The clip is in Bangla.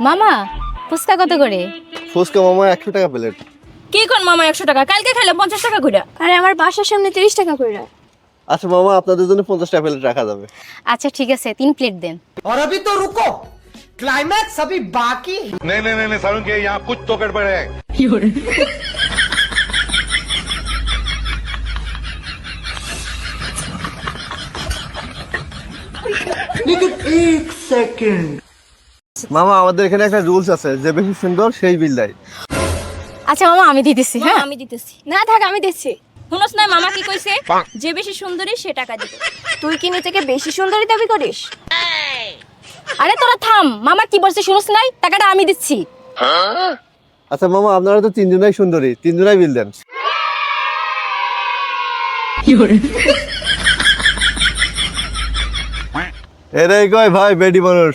মামা ফুচকা কত করে? ফুচকা মামা 100 টাকা প্লেট। কি কোন মামা 100 টাকা, কালকে খাইলে 50 টাকা কইরা। আরে আমার বাসার সামনে 30 টাকা কইরা। আচ্ছা মামা আপনাদের জন্য 50 টাকা প্লেট রাখা যাবে। আচ্ছা ঠিক আছে 3 প্লেট দেন। और अभी तो रुको, क्लाइमैक्स अभी बाकी। नहीं नहीं नहीं सारुण के यहाँ कुछ तो गड़बड़ है। মামা আমাদের এখানে একটা রুলস আছে, যে বেশি সুন্দর সেই বিল দেয়। আচ্ছা মামা আমি দিতেছি। হ্যাঁ হ্যাঁ আমি দিতেছি। না থাক আমি দিচ্ছি। শুনোস না মামা কি কইছে, যে বেশি সুন্দরী সে টাকা দিবে। তুই কি নিজেকে বেশি সুন্দরী দাবি করিস? আরে তোরা থাম, মামা কি বলছে শুনছ নাই? টাকাটা আমি দিচ্ছি। আচ্ছা মামা আপনারা তো তিনজনাই সুন্দরী, তিনজনাই বিল দেন। এরাই কয় ভাই বেডি মানুষ।